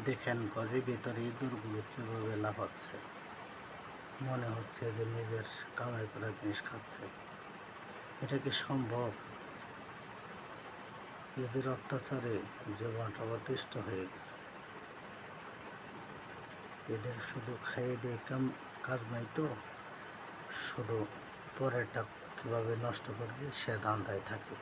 দেখেন ঘরের ভিতরে ইঁদুরগুলো কীভাবে লাফাচ্ছে, মনে হচ্ছে যে নিজের কামাই করা জিনিস খাচ্ছে। এটা কি সম্ভব? এদের অত্যাচারে জীবনটা অতিষ্ঠ হয়ে গেছে। এদের শুধু খাইয়ে দিয়ে কাজ নাই তো, শুধু পরেরটা কীভাবে নষ্ট করবে সে ধান্দায় থাকে।